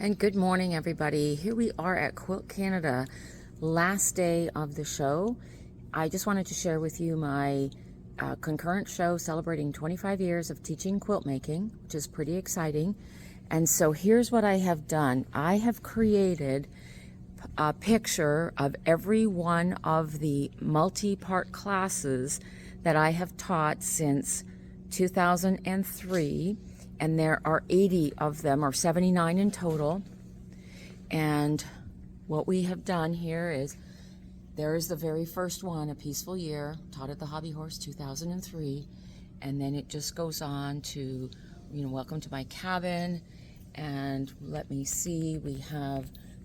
And good morning, everybody. Here we are at Quilt Canada, last day of the show. I just wanted to share with you my concurrent show celebrating 25 years of teaching quilt making, which is pretty exciting. And so here's what I have done. I have created a picture of every one of the multi-part classes that I have taught since 2003. And there are 80 of them, or 79 in total. And what we have done here is, there is the very first one, A Peaceful Year, taught at the Hobby Horse, 2003. And then it just goes on to, Welcome to My Cabin. And let me see,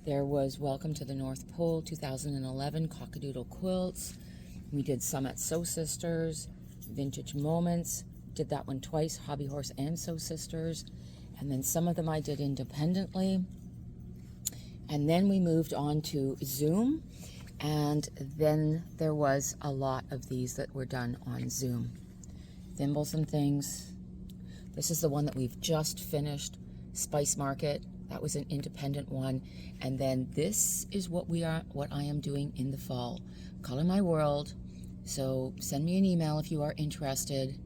there was Welcome to the North Pole, 2011, Cockadoodle Quilts. We did some at Sew Sisters, Vintage Moments. Did that one twice, Hobby Horse and Sew Sisters. And then some of them I did independently. And then we moved on to Zoom. And then there was a lot of these that were done on Zoom. Thimbles and Things. This is the one that we've just finished, Spice Market. That was an independent one. And then this is what I am doing in the fall. Color My World. So send me an email if you are interested.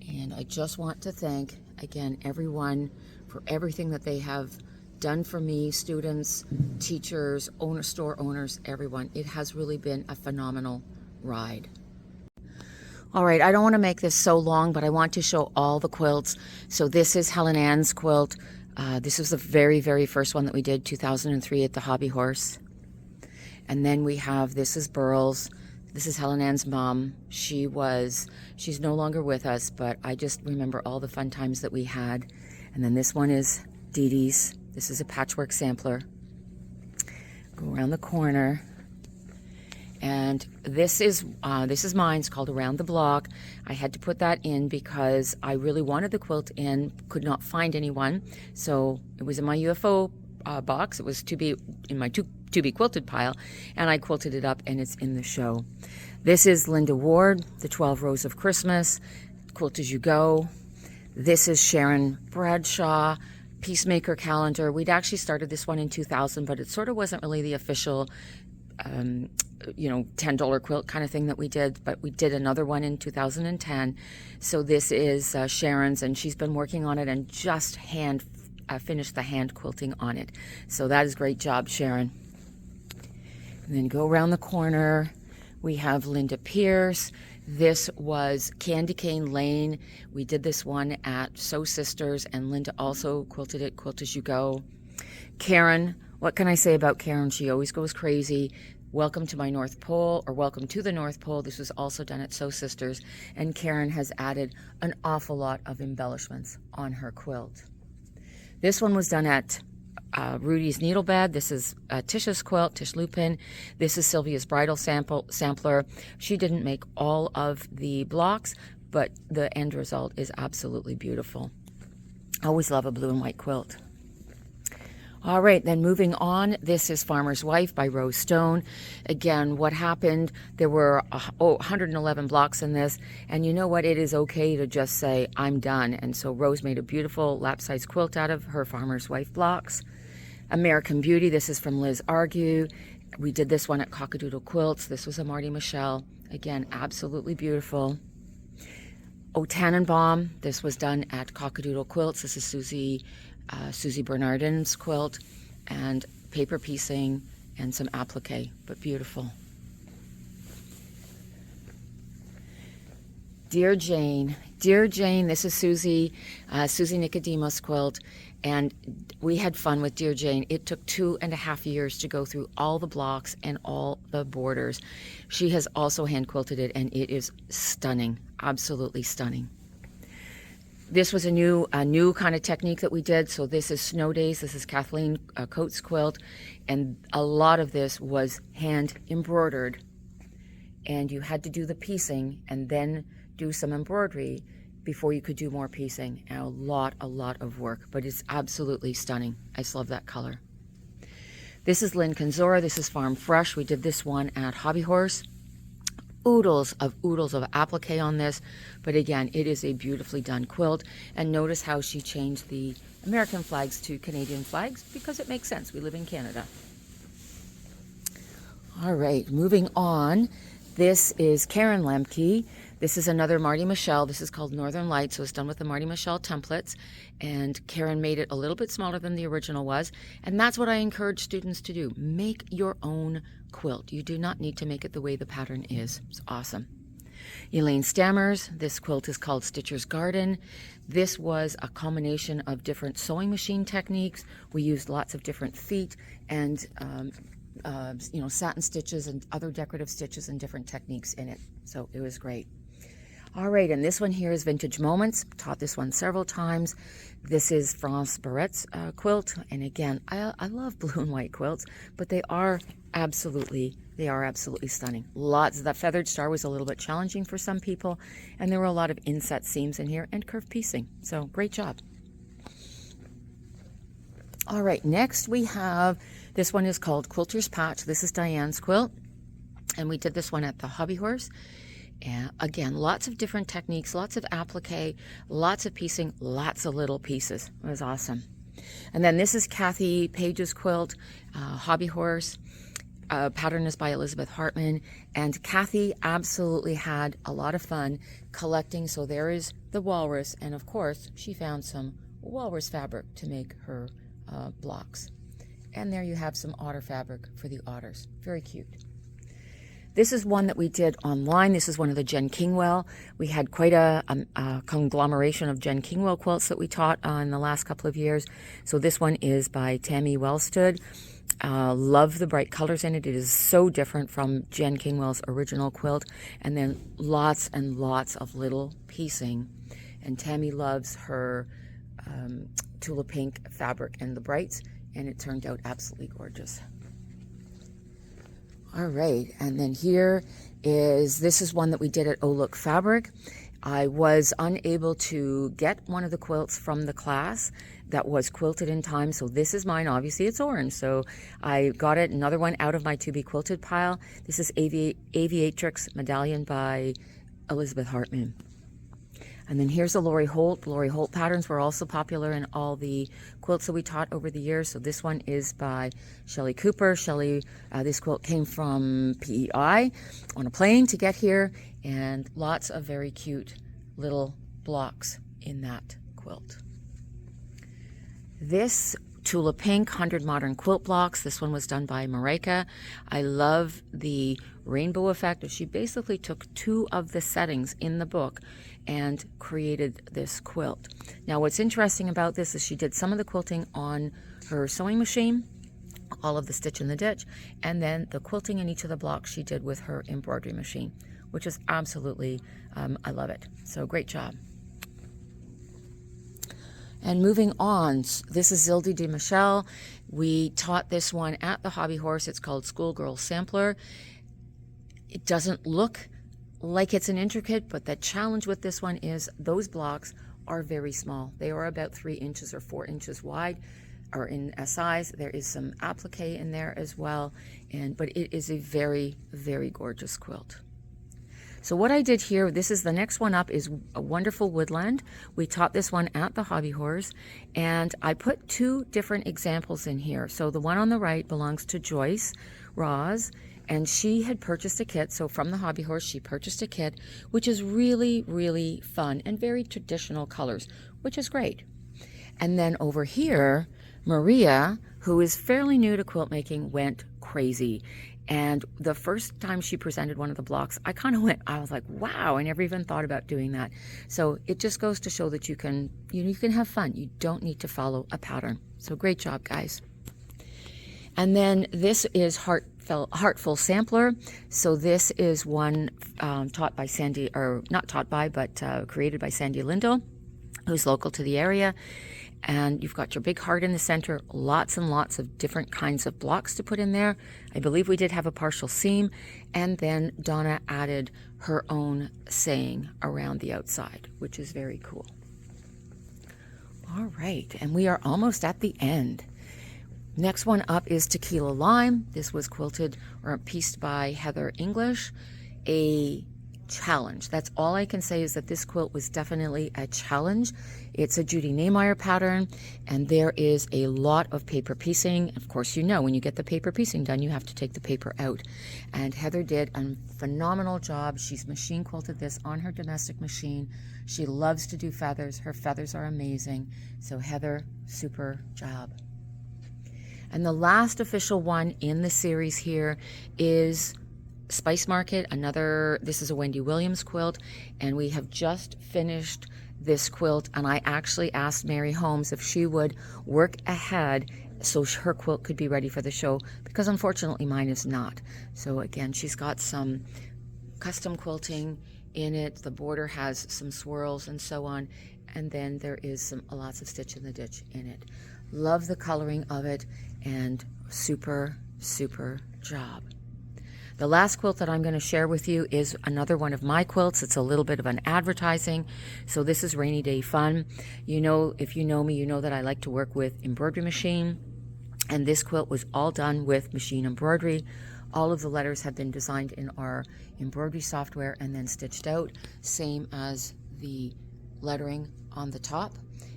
And I just want to thank, again, everyone for everything that they have done for me, students, teachers, store owners, everyone. It has really been a phenomenal ride. All right, I don't want to make this so long, but I want to show all the quilts. So this is Helen Ann's quilt. This was the very, very first one that we did, 2003 at the Hobby Horse. And then we have, this is Burl's. This is Helen Ann's mom. She's no longer with us, but I just remember all the fun times that we had. And then this one is Dee Dee's. This is a patchwork sampler. Go around the corner. And this is mine. It's called Around the Block. I had to put that in because I really wanted the quilt in, could not find anyone. So it was in my UFO box. It was in my to be quilted pile, and I quilted it up, and it's in the show. This is Linda Ward, The 12 Rows of Christmas, Quilt As You Go. This is Sharon Bradshaw, Peacemaker Calendar. We'd actually started this one in 2000, but it sort of wasn't really the official $10 quilt kind of thing that we did, but we did another one in 2010. So this is Sharon's, and she's been working on it and just finished the hand quilting on it. So that is great job, Sharon. And then go around the corner. We have Linda Pierce. This was Candy Cane Lane. We did this one at Sew Sisters, and Linda also quilted it, Quilt As You Go. Karen, what can I say about Karen? She always goes crazy. Welcome to My North Pole, or Welcome to the North Pole. This was also done at Sew Sisters, and Karen has added an awful lot of embellishments on her quilt. This one was done at Rudy's Needle Bed. This is Tisha's quilt, Tish Lupin. This is Sylvia's bridal sampler. She didn't make all of the blocks, but the end result is absolutely beautiful. I always love a blue and white quilt. All right, then moving on, this is Farmer's Wife by Rose Stone. Again, what happened, there were 111 blocks in this, and you know what, it is okay to just say, I'm done. And so Rose made a beautiful lap-size quilt out of her Farmer's Wife blocks. American Beauty, this is from Liz Argue. We did this one at Cockadoodle Quilts. This was a Marty Michelle. Again, absolutely beautiful. O Tannenbaum, this was done at Cockadoodle Quilts. This is Susie Bernardin's quilt, and paper piecing and some applique, but beautiful. Dear Jane, this is Susie Nicodemus quilt, and we had fun with Dear Jane. It took 2.5 years to go through all the blocks and all the borders. She has also hand quilted it, and it is stunning, absolutely stunning. This was a new kind of technique that we did. So this is Snow Days. This is Kathleen Coates' quilt, and a lot of this was hand embroidered, and you had to do the piecing and then do some embroidery before you could do more piecing. And a lot of work, but it's absolutely stunning. I just love that color. This is Lynn Kanzora. This is Farm Fresh. We did this one at Hobby Horse. oodles of applique on this, but again, it is a beautifully done quilt. And notice how she changed the American flags to Canadian flags because it makes sense. We live in Canada. All right, moving on. This is Karen Lemke. This is another Marty Michelle. This is called Northern Lights, so it's done with the Marty Michelle templates. And Karen made it a little bit smaller than the original was. And that's what I encourage students to do. Make your own quilt. You do not need to make it the way the pattern is. It's awesome. Elaine Stammers. This quilt is called Stitcher's Garden. This was a combination of different sewing machine techniques. We used lots of different feet and satin stitches and other decorative stitches and different techniques in it. So it was great. All right, and this one here is Vintage Moments. Taught this one several times. This is France Barrett's quilt. And again, I love blue and white quilts, but they are absolutely stunning. Lots of that feathered star was a little bit challenging for some people, and there were a lot of inset seams in here and curved piecing. So great job. All right, next we have, this one is called Quilter's Patch. This is Diane's quilt, and we did this one at the Hobby Horse. And again, lots of different techniques, lots of applique, lots of piecing, lots of little pieces. It was awesome. And then this is Kathy Page's quilt, Hobby Horse. Pattern is by Elizabeth Hartman, and Kathy absolutely had a lot of fun collecting. So there is the walrus, and of course she found some walrus fabric to make her blocks. And there you have some otter fabric for the otters. Very cute. This is one that we did online. This is one of the Jen Kingwell. We had quite a conglomeration of Jen Kingwell quilts that we taught in the last couple of years. So this one is by Tammy Wellstud. Love the bright colors in it. It is so different from Jen Kingwell's original quilt. And then lots and lots of little piecing. And Tammy loves her Tula Pink fabric and the brights. And it turned out absolutely gorgeous. All right, and then this is one that we did at Oh Look Fabric. I was unable to get one of the quilts from the class that was quilted in time, so this is mine. Obviously it's orange, so I got another one out of my to be quilted pile. This is Aviatrix Medallion by Elizabeth Hartman. And then here's the Lori Holt. The Lori Holt patterns were also popular in all the quilts that we taught over the years. So this one is by Shelley Cooper. Shelley, this quilt came from PEI on a plane to get here, and lots of very cute little blocks in that quilt. This Tula Pink 100 Modern Quilt Blocks. This one was done by Marika. I love the rainbow effect. She basically took two of the settings in the book and created this quilt. Now what's interesting about this is she did some of the quilting on her sewing machine, all of the stitch in the ditch, and then the quilting in each of the blocks she did with her embroidery machine, which is absolutely, I love it. So great job. And moving on, this is Zilde de Michel. We taught this one at the Hobby Horse. It's called Schoolgirl Sampler. It doesn't look like it's an intricate, but the challenge with this one is those blocks are very small. They are about 3 inches or 4 inches wide, or in a size. There is some applique in there as well, but it is a very, very gorgeous quilt. So what I did here, this is the next one up, is a Wonderful Woodland. We taught this one at the Hobby Horse, and I put 2 different examples in here. So the one on the right belongs to Joyce Roz, and she had purchased a kit. So from the Hobby Horse, she purchased a kit, which is really, really fun and very traditional colors, which is great. And then over here, Maria, who is fairly new to quilt making, went crazy. And the first time she presented one of the blocks, I was like, wow, I never even thought about doing that. So it just goes to show that you can have fun. You don't need to follow a pattern. So great job, guys. And then this is Heartful Sampler. So this is one taught by Sandy, or not taught by, but created by Sandy Lindell, who's local to the area. And you've got your big heart in the center, lots and lots of different kinds of blocks to put in there. I believe we did have a partial seam, and then Donna added her own saying around the outside, which is very cool. All right, and we are almost at the end. Next one up is Tequila Lime. This was quilted or pieced by Heather English, a challenge. That's all I can say, is that this quilt was definitely a challenge. It's a Judy Nehmeyer pattern, and there is a lot of paper piecing. Of course, you know, when you get the paper piecing done, you have to take the paper out. And Heather did a phenomenal job. She's machine quilted this on her domestic machine. She loves to do feathers. Her feathers are amazing. So Heather, super job. And the last official one in the series here is Spice Market. This is a Wendy Williams quilt, and we have just finished this quilt, and I actually asked Mary Holmes if she would work ahead so her quilt could be ready for the show, because unfortunately mine is not. So again, she's got some custom quilting in it. The border has some swirls and so on, and then there is lots of stitch in the ditch in it. Love the coloring of it, and super job. The last quilt that I'm going to share with you is another one of my quilts. It's a little bit of an advertising. So this is Rainy Day Fun. You know, if you know me, you know that I like to work with embroidery machine. And this quilt was all done with machine embroidery. All of the letters have been designed in our embroidery software and then stitched out, same as the lettering on the top.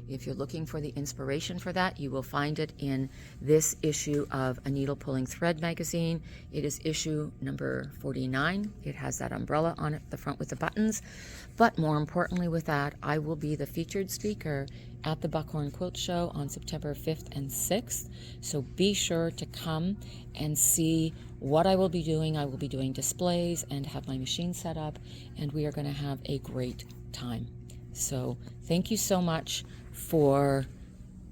If you're looking for the inspiration for that, you will find it in this issue of A Needle Pulling Thread magazine. It is issue number 49. It has that umbrella on it, the front with the buttons. But more importantly with that, I will be the featured speaker at the Buckhorn Quilt Show on September 5th and 6th. So be sure to come and see what I will be doing. I will be doing displays and have my machine set up, and we are going to have a great time. So thank you so much for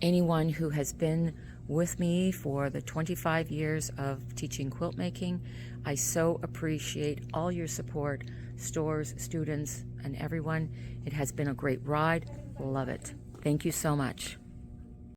anyone who has been with me for the 25 years of teaching quilt making. I so appreciate all your support, stores, students, and everyone. It has been a great ride. Love it. Thank you so much.